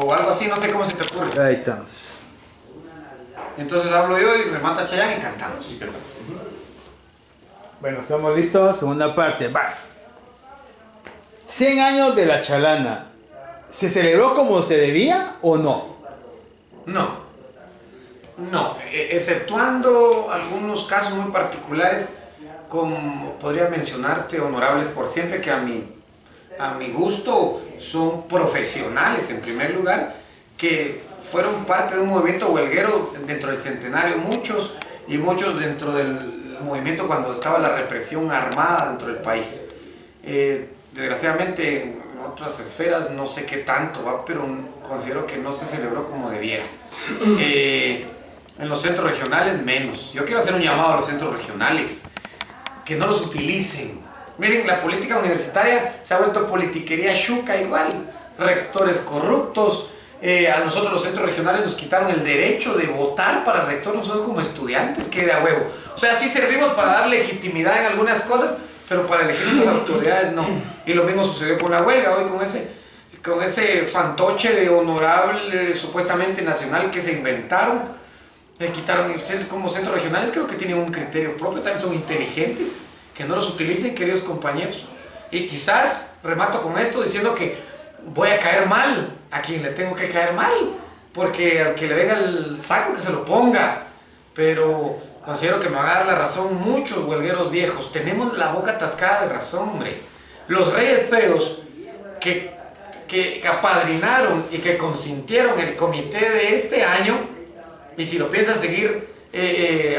o algo así, no sé cómo se te ocurre. Ahí estamos. Entonces hablo yo y remata Chayanne y cantamos. Bueno, estamos listos. Segunda parte. Va. 100 años de la chalana. ¿Se celebró como se debía o no? No, exceptuando algunos casos muy particulares, como podría mencionarte, honorables por siempre, que a mi gusto son profesionales en primer lugar, que fueron parte de un movimiento huelguero dentro del centenario, muchos dentro del movimiento cuando estaba la represión armada dentro del país. Desgraciadamente en otras esferas no sé qué tanto va, pero considero que no se celebró como debiera. En los centros regionales menos. Yo quiero hacer un llamado a los centros regionales, que no los utilicen. Miren, la política universitaria se ha vuelto politiquería chuca igual, rectores corruptos. A nosotros los centros regionales nos quitaron el derecho de votar para rector, nosotros como estudiantes, que de a huevo. O sea, sí servimos para dar legitimidad en algunas cosas, pero para elegir las autoridades no. Y lo mismo sucedió con la huelga hoy, con ese fantoche de honorable supuestamente nacional que se inventaron. Le quitaron, y ustedes como centros regionales creo que tienen un criterio propio, también son inteligentes, que no los utilicen, queridos compañeros. Y quizás remato con esto diciendo que voy a caer mal a quien le tengo que caer mal, porque al que le venga el saco que se lo ponga, pero considero que me van a dar la razón muchos huelgueros viejos. Tenemos la boca atascada de razón, hombre. Los reyes feos que apadrinaron y que consintieron el comité de este año, y si lo piensan seguir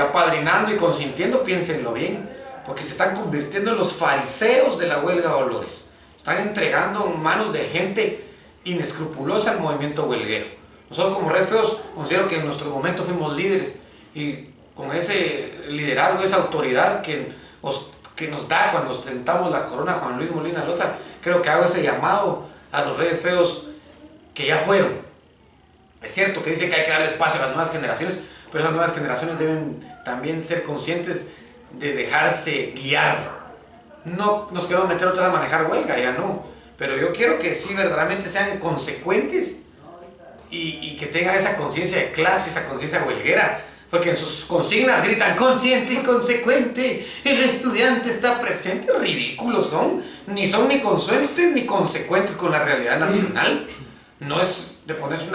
apadrinando y consintiendo, piénsenlo bien, porque se están convirtiendo en los fariseos de la huelga de Dolores. Están entregando en manos de gente inescrupulosa al movimiento huelguero. Nosotros como Reyes Feos considero que en nuestro momento fuimos líderes, y con ese liderazgo, esa autoridad que nos da cuando ostentamos la corona Juan Luis Molina Loza, creo que hago ese llamado a los Reyes Feos que ya fueron. Es cierto que dice que hay que darle espacio a las nuevas generaciones, pero esas nuevas generaciones deben también ser conscientes de dejarse guiar. No nos queremos meter otra vez a manejar huelga, ya no. Pero yo quiero que sí verdaderamente sean consecuentes y que tengan esa conciencia de clase, esa conciencia huelguera. Porque en sus consignas gritan consciente y consecuente, el estudiante está presente. Ridículos son ni conscientes ni consecuentes con la realidad nacional. No es de ponerse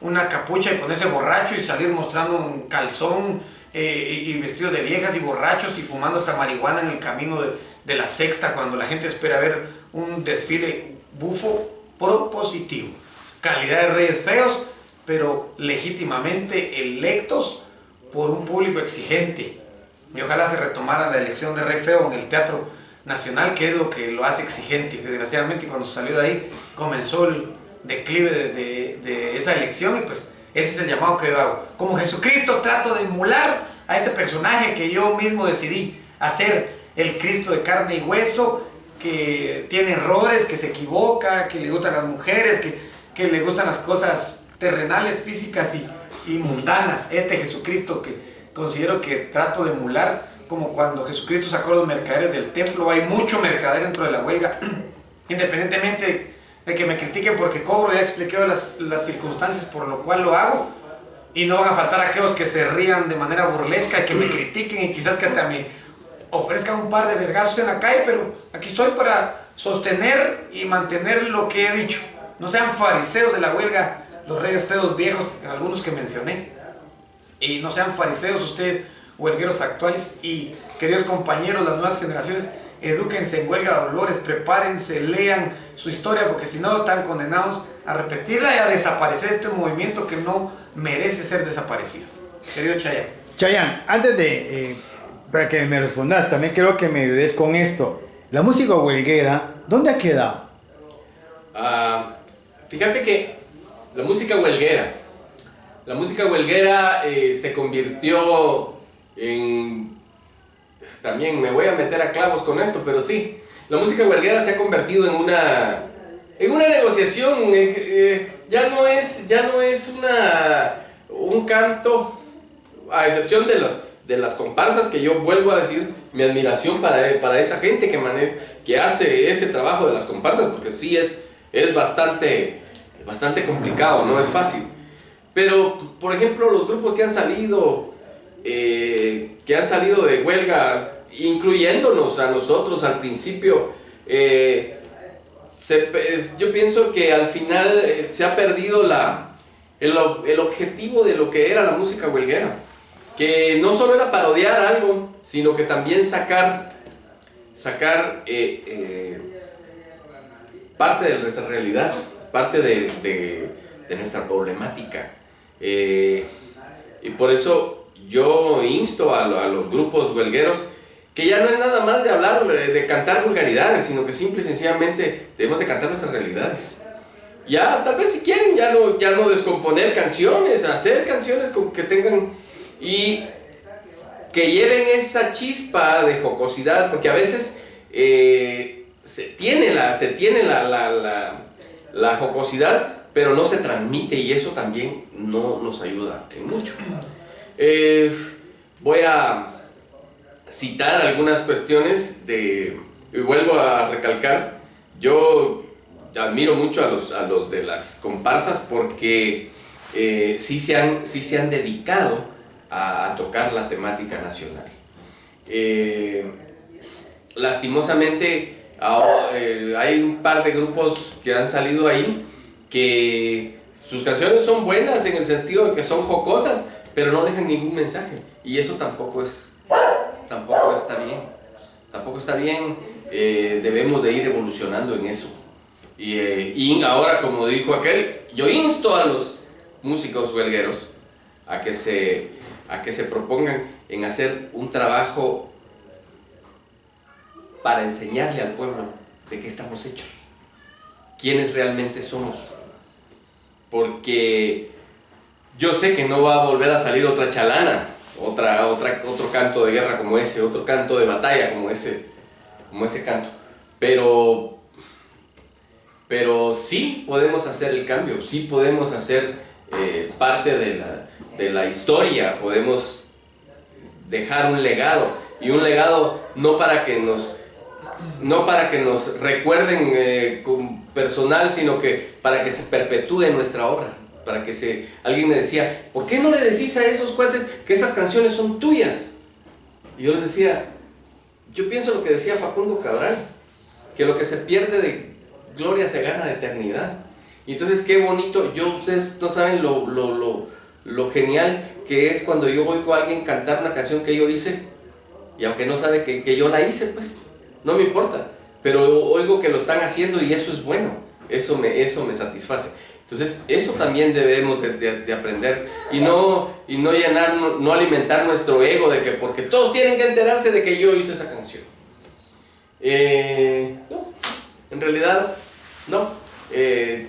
una capucha y ponerse borracho y salir mostrando un calzón y vestido de viejas y borrachos y fumando hasta marihuana en el camino de la Sexta, cuando la gente espera ver un desfile bufo propositivo. Calidad de Reyes Feos, pero legítimamente electos por un público exigente. Y ojalá se retomara la elección de Rey Feo en el Teatro Nacional, que es lo que lo hace exigente. Desgraciadamente, cuando salió de ahí, comenzó el declive de esa elección, y pues ese es el llamado que yo hago. Como Jesucristo trato de emular a este personaje que yo mismo decidí hacer, el Cristo de carne y hueso, que tiene errores, que se equivoca, que le gustan las mujeres, que le gustan las cosas terrenales, físicas y mundanas. Este Jesucristo que considero que trato de emular, como cuando Jesucristo sacó a los mercaderes del templo. Hay mucho mercader dentro de la huelga, independientemente de que me critiquen porque cobro. Ya expliqué las circunstancias por lo cual lo hago, y no van a faltar aquellos que se rían de manera burlesca y que me critiquen y quizás que hasta me ofrezcan un par de vergazos en la calle, pero aquí estoy para sostener y mantener lo que he dicho. No sean fariseos de la huelga, los Reyes Feos viejos, algunos que mencioné, y no sean fariseos ustedes, huelgueros actuales. Y queridos compañeros, las nuevas generaciones, edúquense en huelga de Dolores, prepárense, lean su historia, porque si no están condenados a repetirla y a desaparecer este movimiento que no merece ser desaparecido. Querido Chayanne. Chayanne, antes de, para que me respondas, también quiero que me ayudes con esto. La música huelguera, ¿dónde ha quedado? Fíjate que la música huelguera se convirtió en... También me voy a meter a clavos con esto, pero sí, la música huelguera se ha convertido en una negociación. Ya no es un canto, a excepción de las comparsas, que yo vuelvo a decir mi admiración para esa gente que hace ese trabajo de las comparsas, porque sí es bastante bastante complicado, no es fácil. Pero, por ejemplo, los grupos que han salido de huelga, incluyéndonos a nosotros al principio, yo pienso que al final se ha perdido el objetivo de lo que era la música huelguera, que no solo era parodiar algo, sino que también sacar parte de nuestra realidad, parte de nuestra problemática. Y por eso yo insto a los grupos huelgueros que ya no es nada más de hablar, de cantar vulgaridades, sino que simple y sencillamente debemos de cantar nuestras realidades. Ya, tal vez si quieren, ya no descomponer canciones, hacer canciones que tengan y que lleven esa chispa de jocosidad, porque a veces se tiene la jocosidad, pero no se transmite y eso también no nos ayuda en mucho. Voy a citar algunas cuestiones y vuelvo a recalcar, yo admiro mucho a los de las comparsas porque sí se han dedicado a tocar la temática nacional. Lastimosamente hay un par de grupos que han salido ahí que sus canciones son buenas en el sentido de que son jocosas, pero no dejan ningún mensaje y eso tampoco está bien. Debemos de ir evolucionando en eso y ahora, como dijo aquel, yo insto a los músicos huelgueros a que se propongan en hacer un trabajo para enseñarle al pueblo de qué estamos hechos, quiénes realmente somos, porque yo sé que no va a volver a salir otra chalana, otro canto de guerra como ese, otro canto de batalla como ese canto, pero sí podemos hacer el cambio, sí podemos hacer parte de la historia, podemos dejar un legado, y un legado no para que nos recuerden con personal, sino que para que se perpetúe nuestra obra, alguien me decía, ¿por qué no le decís a esos cuates que esas canciones son tuyas? Y yo les decía, yo pienso lo que decía Facundo Cabral, que lo que se pierde de gloria se gana de eternidad. Y entonces qué bonito, ustedes no saben lo genial que es cuando yo oigo a alguien cantar una canción que yo hice, y aunque no sabe que yo la hice, pues no me importa, pero oigo que lo están haciendo y eso es bueno, eso me satisface. Entonces eso también debemos de aprender y no alimentar nuestro ego de que porque todos tienen que enterarse de que yo hice esa canción. No, en realidad no.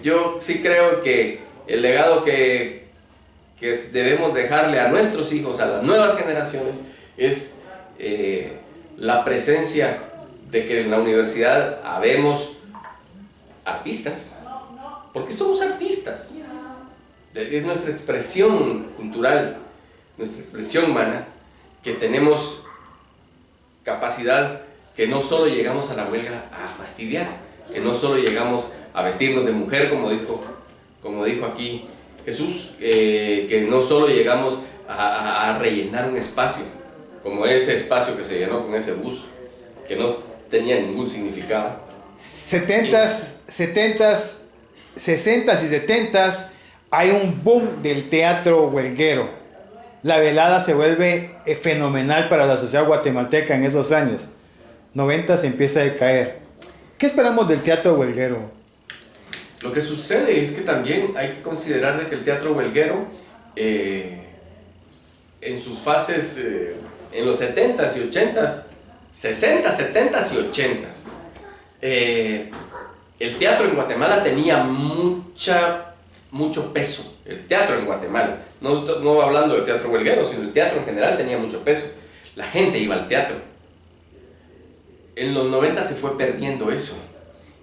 Yo sí creo que el legado que debemos dejarle a nuestros hijos, a las nuevas generaciones, es la presencia de que en la universidad habemos artistas, porque somos artistas. Es nuestra expresión cultural, nuestra expresión humana, que tenemos capacidad, que no solo llegamos a la huelga a fastidiar, que no solo llegamos a vestirnos de mujer, como dijo aquí Jesús, que no solo llegamos a rellenar un espacio, como ese espacio que se llenó con ese bus, que no tenía ningún significado. 70s, 60s y 70s hay un boom del teatro huelguero. La velada se vuelve fenomenal para la sociedad guatemalteca en esos años. 90s empieza a decaer. ¿Qué esperamos del teatro huelguero? Lo que sucede es que también hay que considerar de que el teatro huelguero, en sus fases, en los 70s y 80s, 60s, 70s y 80s, el teatro en Guatemala tenía mucho peso. El teatro en Guatemala, no hablando de teatro huelguero, sino el teatro en general tenía mucho peso. La gente iba al teatro. En los 90 se fue perdiendo eso.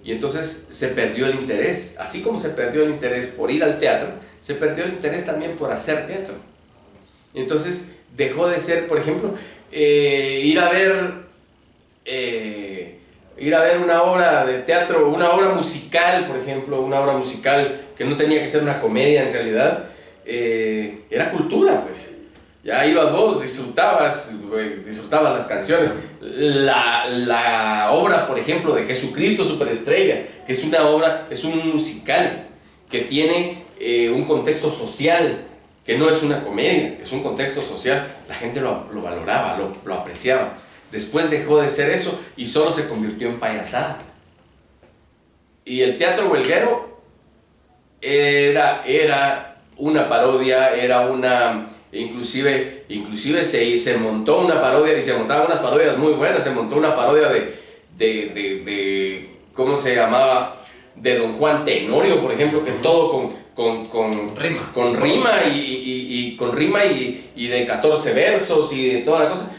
Y entonces se perdió el interés. Así como se perdió el interés por ir al teatro, se perdió el interés también por hacer teatro. Entonces dejó de ser, por ejemplo, ir a ver ir a ver una obra de teatro, una obra musical, por ejemplo, una obra musical que no tenía que ser una comedia en realidad, era cultura, pues. Ya ibas vos, disfrutabas las canciones. La obra, por ejemplo, de Jesucristo Superestrella, que es una obra, es un musical que tiene un contexto social, que no es una comedia, es un contexto social. La gente lo valoraba, lo apreciaba. Después dejó de ser eso y solo se convirtió en payasada. Y el teatro huelguero era una parodia, era una... Inclusive se montó una parodia, y se montaban unas parodias muy buenas. Se montó una parodia de ¿cómo se llamaba? De Don Juan Tenorio, por ejemplo, que todo con rima y de 14 versos y de toda la cosa,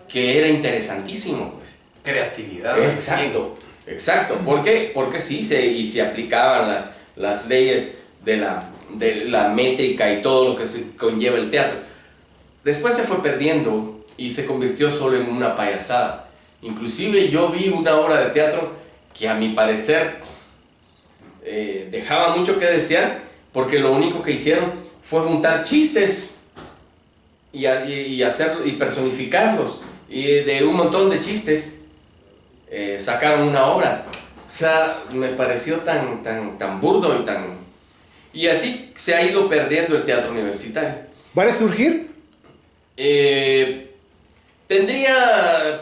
que era interesantísimo, pues. Creatividad. Exacto. ¿Por qué? Porque sí se aplicaban las leyes de la métrica y todo lo que se conlleva el teatro. Después se fue perdiendo y se convirtió solo en una payasada. Inclusive yo vi una obra de teatro que a mi parecer dejaba mucho que desear, porque lo único que hicieron fue juntar chistes y personificarlos, y de un montón de chistes sacaron una obra. O sea, me pareció tan burdo y así se ha ido perdiendo el teatro universitario. ¿Va a resurgir?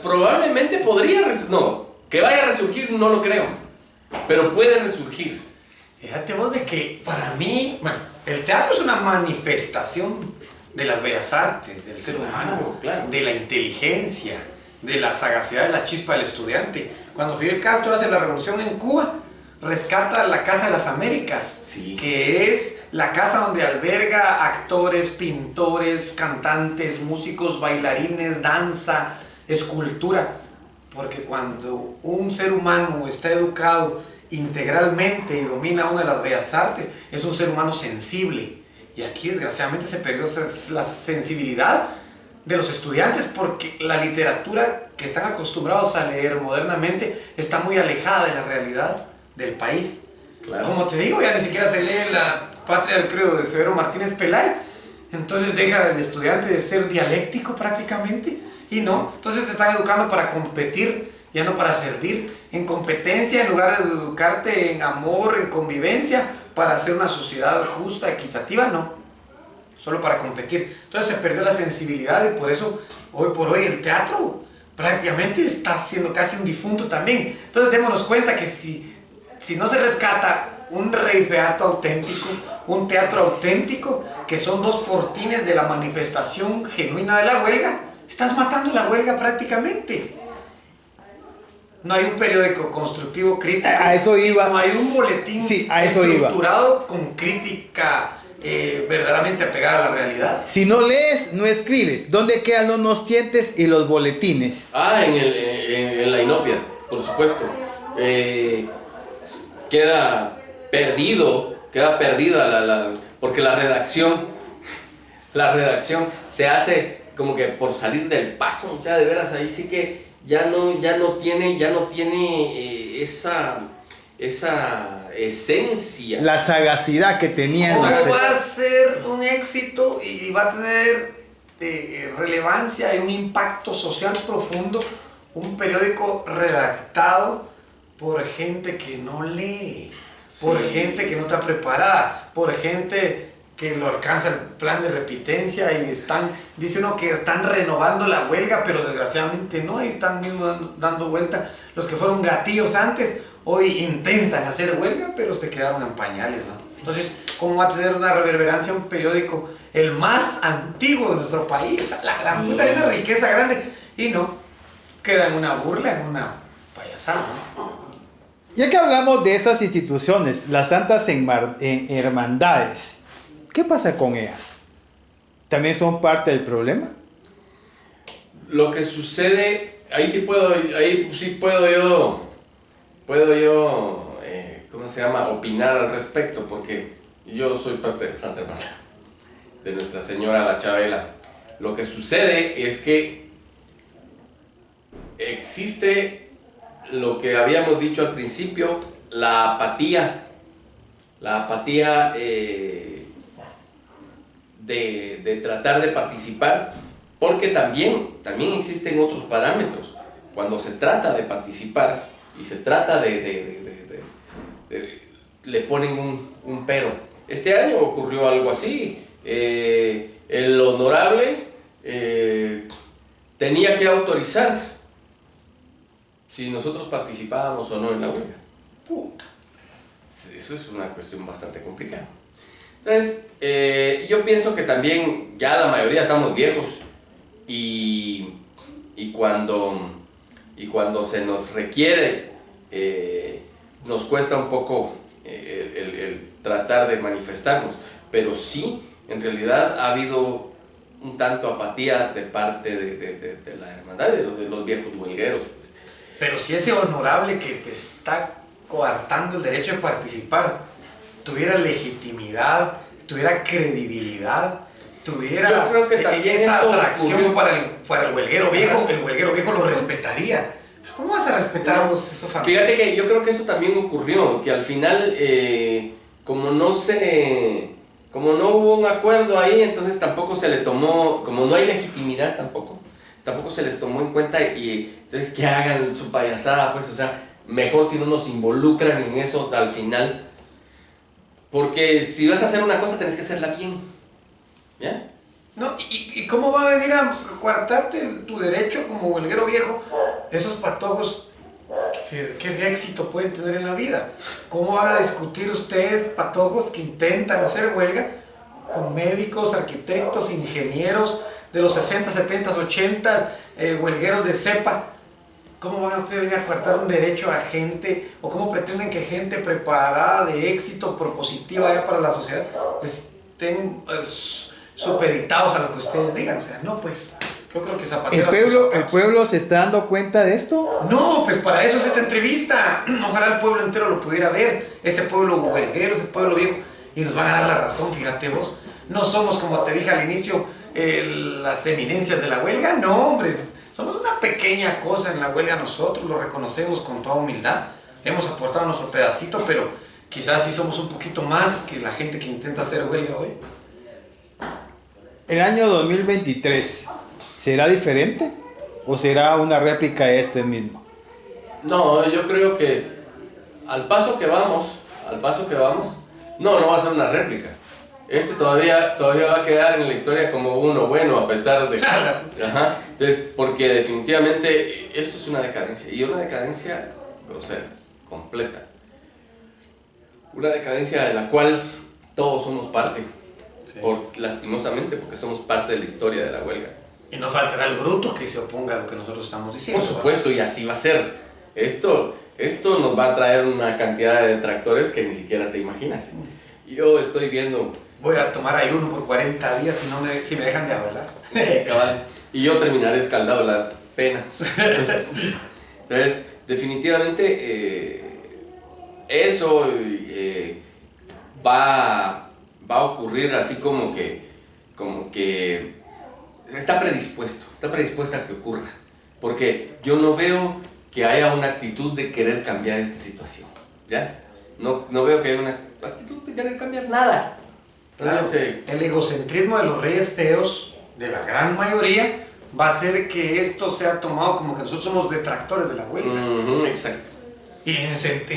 Probablemente podría resurgir. No, que vaya a resurgir no lo creo, pero puede resurgir. Fíjate vos de que para mí, bueno, el teatro es una manifestación de las bellas artes, del ser humano, claro. De la inteligencia, de la sagacidad, de la chispa del estudiante. Cuando Fidel Castro hace la revolución en Cuba, rescata la Casa de las Américas, sí, que es la casa donde alberga actores, pintores, cantantes, músicos, bailarines, danza, escultura. Porque cuando un ser humano está educado integralmente y domina una de las bellas artes, es un ser humano sensible. Y aquí desgraciadamente se perdió la sensibilidad de los estudiantes, porque la literatura que están acostumbrados a leer modernamente está muy alejada de la realidad del país. Claro. Como te digo, ya ni siquiera se lee La Patria del Credo de Severo Martínez Peláez. Entonces deja el estudiante de ser dialéctico prácticamente, y no. Entonces te están educando para competir, ya no para servir. En competencia, en lugar de educarte en amor, en convivencia, para hacer una sociedad justa, equitativa, no. Solo para competir. Entonces se perdió la sensibilidad, y por eso hoy por hoy el teatro prácticamente está siendo casi un difunto también. Entonces démonos cuenta que si no se rescata un reifeato auténtico, un teatro auténtico, que son dos fortines de la manifestación genuina de la huelga, estás matando la huelga prácticamente. No hay un periódico constructivo crítico. A eso iba. No hay un boletín estructurado con crítica verdaderamente apegada a la realidad. Si no lees, no escribes. ¿Dónde quedan los nostientes y los boletines? En la inopia, por supuesto. Queda perdida porque la redacción se hace como que por salir del paso. Ya de veras, ahí sí que ya no tiene esa esencia, la sagacidad que tenían. ¿Cómo va a ser un éxito y va a tener relevancia y un impacto social profundo un periódico redactado por gente que no lee, por gente que no está preparada, por gente que lo alcanza el plan de repitencia y dice uno que están renovando la huelga, pero desgraciadamente no, y están mismo dando vuelta. Los que fueron gatillos antes, hoy intentan hacer huelga, pero se quedaron en pañales, ¿no? Entonces, ¿cómo va a tener una reverberancia un periódico, el más antiguo de nuestro país? La gran puta, hay una riqueza grande, y no, queda en una burla, en una payasada, ¿no? Ya que hablamos de esas instituciones, las santas hermandades, ¿qué pasa con ellas? ¿También son parte del problema? Lo que sucede, ahí sí puedo yo, ¿cómo se llama? Opinar al respecto, porque yo soy parte de la Santa Hermandad, de Nuestra Señora la Chabela. Lo que sucede es que existe lo que habíamos dicho al principio, la apatía de tratar de participar, porque también existen otros parámetros. Cuando se trata de participar y se trata le ponen un pero. Este año ocurrió algo así. El honorable tenía que autorizar si nosotros participábamos o no en la huelga. Puta. Eso es una cuestión bastante complicada. Entonces, yo pienso que también ya la mayoría estamos viejos y cuando se nos requiere, nos cuesta un poco el tratar de manifestarnos, pero sí, en realidad ha habido un tanto apatía de parte de la hermandad, de los viejos huelgueros. Pues. Pero si ese honorable que te está coartando el derecho de participar tuviera legitimidad, tuviera credibilidad, tuviera yo creo que también esa eso atracción ocurrió para el huelguero viejo, el huelguero viejo lo respetaría. ¿Cómo vas a respetar vos esos familiares? Fíjate que yo creo que eso también ocurrió, que al final, como no hubo un acuerdo ahí, entonces tampoco se le tomó, como no hay legitimidad tampoco se les tomó en cuenta y entonces que hagan su payasada, pues, o sea, mejor si no nos involucran en eso al final, porque si vas a hacer una cosa tenés que hacerla bien, ¿ya? No, ¿y cómo va a venir a coartarte tu derecho como huelguero viejo esos patojos? ¿Qué éxito pueden tener en la vida? ¿Cómo van a discutir ustedes, patojos, que intentan hacer huelga con médicos, arquitectos, ingenieros de los 60, 70, 80, huelgueros de cepa? ¿Cómo van a ustedes venir a coartar un derecho a gente, o cómo pretenden que gente preparada, de éxito, propositiva ya para la sociedad, estén supeditados a lo que ustedes digan? O sea, no, pues, yo creo que Zapatero... ¿El pueblo se está dando cuenta de esto? No, pues para eso es esta entrevista. Ojalá el pueblo entero lo pudiera ver, ese pueblo huelguero, ese pueblo viejo, y nos van a dar la razón, fíjate vos. No somos, como te dije al inicio, las eminencias de la huelga, no, hombre. Somos una pequeña cosa en la huelga, nosotros lo reconocemos con toda humildad. Hemos aportado nuestro pedacito, pero quizás sí somos un poquito más que la gente que intenta hacer huelga hoy. ¿El año 2023 será diferente o será una réplica de este mismo? No, yo creo que al paso que vamos, no va a ser una réplica. Este todavía va a quedar en la historia como uno bueno, a pesar de que... Ajá. Entonces, porque definitivamente esto es una decadencia, y una decadencia grosera, completa. Una decadencia de la cual todos somos parte, sí. Lastimosamente, porque somos parte de la historia de la huelga. Y no faltará el bruto que se oponga a lo que nosotros estamos diciendo. Por supuesto, ¿verdad? Y así va a ser. Esto nos va a traer una cantidad de detractores que ni siquiera te imaginas. Yo estoy viendo... Voy a tomar ayuno por 40 días si me dejan de hablar. Cabal. Y yo terminaré escaldado la pena. Entonces definitivamente eso va a ocurrir así como que está predispuesta a que ocurra. Porque yo no veo que haya una actitud de querer cambiar esta situación. ¿Ya? No veo que haya una actitud de querer cambiar nada. Claro, el egocentrismo de los reyes feos, de la gran mayoría, va a hacer que esto sea tomado como que nosotros somos detractores de la huelga. Exacto. Y en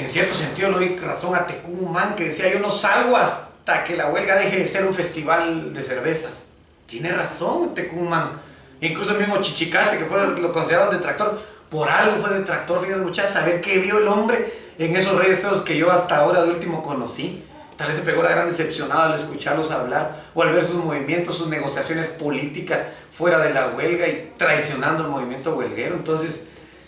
cierto sentido le doy razón a Tecumán, que decía: yo no salgo hasta que la huelga deje de ser un festival de cervezas. Tiene razón Tecumán. Incluso el mismo Chichicaste, que lo consideraron detractor, por algo fue detractor. Fíjate, muchachos, saber qué vio el hombre en esos reyes feos que yo hasta ahora de último conocí. Tal vez se pegó la gran decepcionada al escucharlos hablar o al ver sus movimientos, sus negociaciones políticas fuera de la huelga y traicionando el movimiento huelguero. Entonces,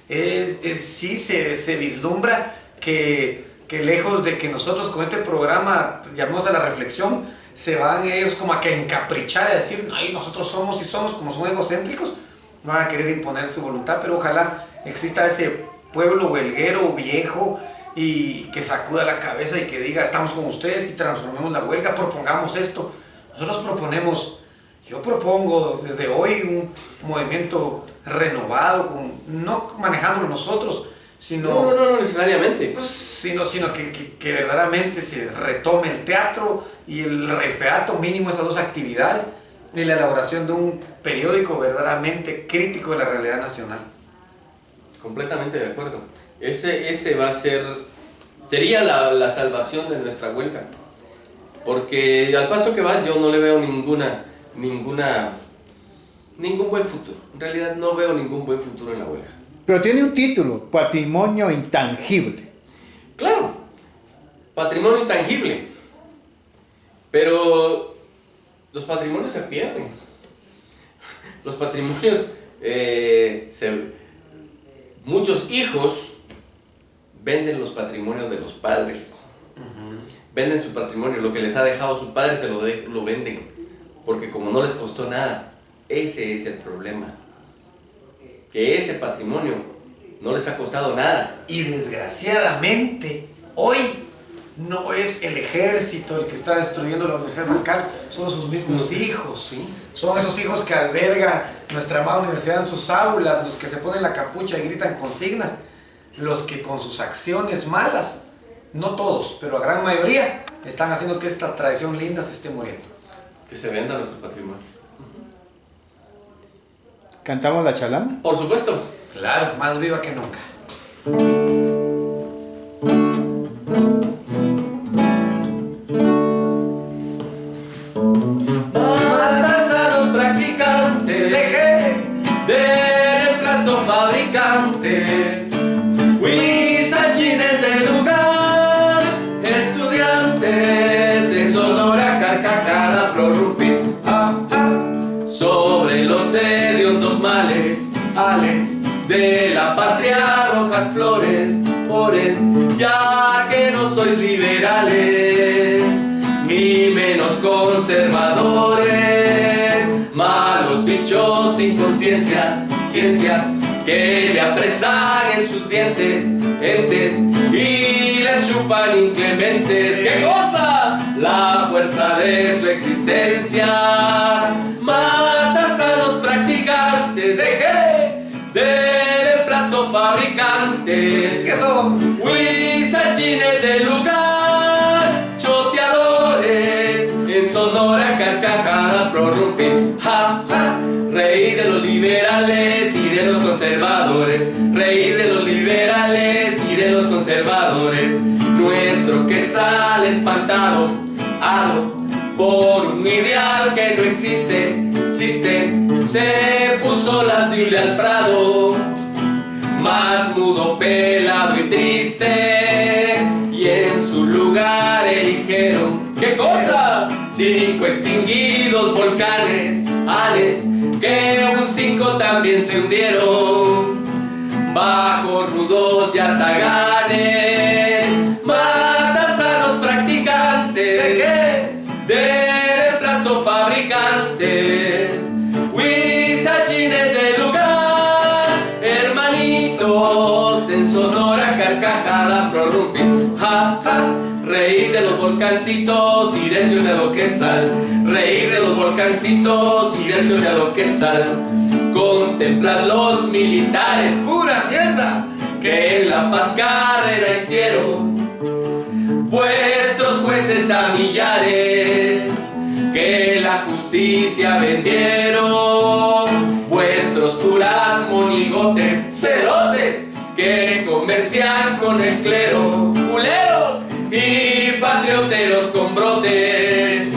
sí se vislumbra que lejos de que nosotros con este programa llamemos a la reflexión, se van ellos como a que encaprichar a decir: ay, nosotros somos y somos, como somos egocéntricos, van a querer imponer su voluntad. Pero ojalá exista ese pueblo huelguero viejo y que sacuda la cabeza y que diga: estamos con ustedes y transformemos la huelga, propongamos esto. Nosotros yo propongo desde hoy un movimiento renovado, no manejándolo nosotros, sino... No necesariamente. Sino que verdaderamente se retome el teatro y el refeato mínimo, esas dos actividades, y la elaboración de un periódico verdaderamente crítico de la realidad nacional. Completamente de acuerdo. Ese va a ser, sería la salvación de nuestra huelga. Porque al paso que va, yo no le veo ningún buen futuro. En realidad no veo ningún buen futuro en la huelga. Pero tiene un título, Patrimonio Intangible. Claro, patrimonio intangible. Pero los patrimonios se pierden. Los patrimonios, muchos hijos venden los patrimonios de los padres. Venden su patrimonio, lo que les ha dejado su padre lo venden. Porque como no les costó nada, ese es el problema. Que ese patrimonio no les ha costado nada. Y desgraciadamente, hoy no es el ejército el que está destruyendo la Universidad de San Carlos, son sus mismos hijos. Sí. Son esos hijos que alberga nuestra amada universidad en sus aulas, los que se ponen la capucha y gritan consignas, los que con sus acciones malas, no todos, pero la gran mayoría, están haciendo que esta tradición linda se esté muriendo. Que se venda nuestro patrimonio. ¿Cantamos la chalana? Por supuesto. Claro, más viva que nunca. Matas a los practicantes. ¿De qué? De reemplazo fabricantes. Huizachines del lugar. Estudiantes en sonora carcajada prorrumpir. Sobre los hediondos males, ales de la patria arrojan flores, ores, ya que no sois liberales, ni menos conservadores, malos bichos sin conciencia, ciencia, que le apresan en sus dientes, entes, y les chupan inclementes. ¿Qué cosa? La fuerza de su existencia. Matas a los practicantes. ¿De qué? Del emplasto fabricantes. ¿Qué son? Huizachines del lugar, choteadores, en sonora carcajada prorrumpir. Ja, ja, reír de los liberales y de los conservadores, reír de los liberales y de los conservadores. Nuestro quetzal espantado, hado por un ideal que no existe, se puso las Biblia al prado, más mudo, pelado y triste, y en su lugar eligieron, ¿qué cosa? 5 extinguidos volcanes, anes, que un 5 también se hundieron, bajo rudos yataganes. Matas a los practicantes. ¿De qué? De reemplazo fabricantes. Huizachines del lugar, hermanitos en sonora carcajada prorrumpir. Ja, ja, reír de los volcancitos y del choteado quetzal, reír de los volcancitos y del choteado quetzal. Contemplar los militares, pura mierda, que en la paz carrera hicieron. Vuestros jueces a millares, que la justicia vendieron. Vuestros curas monigotes, cerotes, que comercian con el clero. Culeros y patrioteros con brotes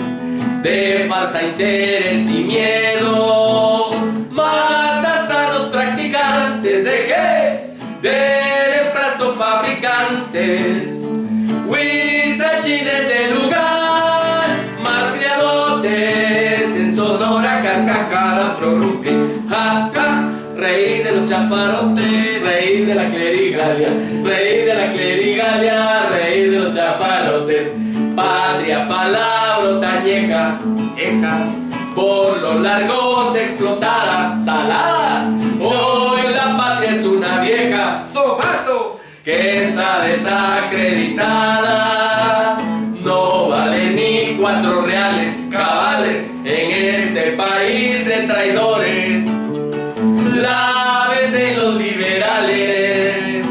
de falsa interés y miedo. Matas a los practicantes. ¿De qué? De reemplazo fabricantes. Huizachines del lugar, malcriadotes en sonora carcajada prorrumpir. Ja, ja, reír de los chafarotes, reír de la clerigalia, reír de la clerigalia, reír de los chafarotes. Patria, palabra tañeja, eja, por los largos explotada, salada. Hoy la patria es una vieja, sopato, que está desacreditada, no vale ni 4 reales cabales en este país de traidores. La venden los liberales,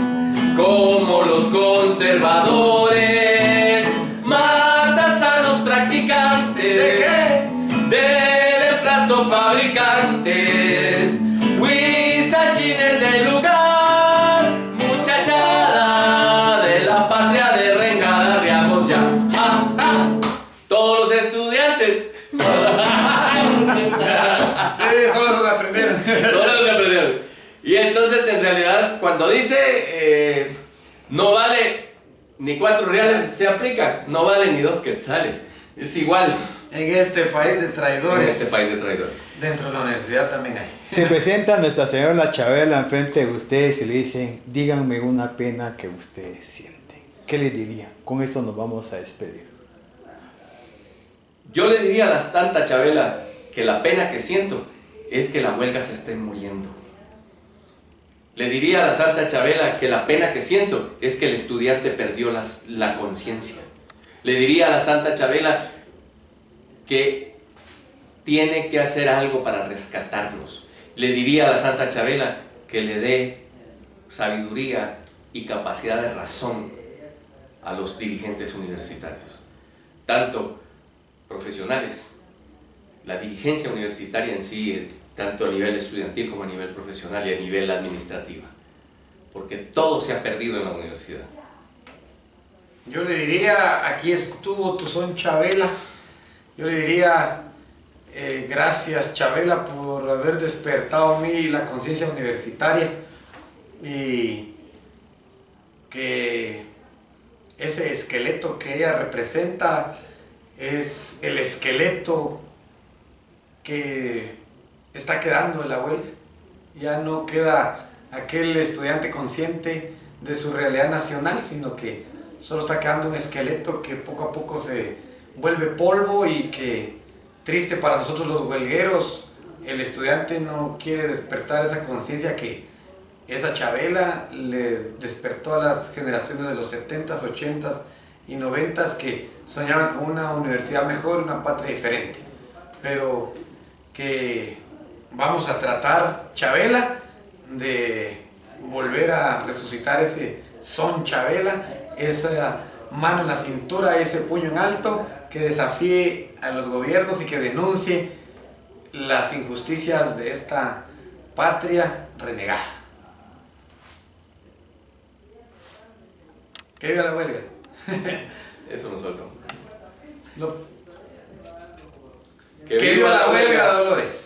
¿De qué? Del emplasto fabricantes, huizachines del lugar, muchachada de la patria de Renga, arriamos ya. ¡Ja, ja! Todos los estudiantes. Solo los aprendieron. Solo los aprendieron. Y entonces, en realidad, cuando dice no vale ni 4 reales, se aplica, no vale ni 2 quetzales. Es igual. En este país de traidores. En este país de traidores. Dentro de la universidad también hay. Se presenta Nuestra Señora la Chabela enfrente de ustedes y le dicen, díganme una pena que ustedes sienten. ¿Qué le diría? Con eso nos vamos a despedir. Yo le diría a la Santa Chabela que la pena que siento es que la huelga se esté muriendo. Le diría a la Santa Chabela que la pena que siento es que el estudiante perdió la conciencia. Le diría a la Santa Chabela que tiene que hacer algo para rescatarnos. Le diría a la Santa Chabela que le dé sabiduría y capacidad de razón a los dirigentes universitarios, tanto profesionales, la dirigencia universitaria en sí, tanto a nivel estudiantil como a nivel profesional y a nivel administrativo, porque todo se ha perdido en la universidad. Yo le diría, aquí estuvo tu son Chabela. Yo le diría, gracias Chabela por haber despertado en mí la conciencia universitaria y que ese esqueleto que ella representa es el esqueleto que está quedando en la huelga. Ya no queda aquel estudiante consciente de su realidad nacional, sino que solo está quedando un esqueleto que poco a poco se vuelve polvo y que, triste para nosotros los huelgueros, el estudiante no quiere despertar esa conciencia que esa Chabela le despertó a las generaciones de los 70s, 80s y 90s que soñaban con una universidad mejor, una patria diferente. Pero que vamos a tratar, Chabela, de volver a resucitar ese son Chabela, esa mano en la cintura, ese puño en alto, que desafíe a los gobiernos y que denuncie las injusticias de esta patria renegada. Que viva la huelga. Eso nos faltó. Que viva la huelga, Dolores.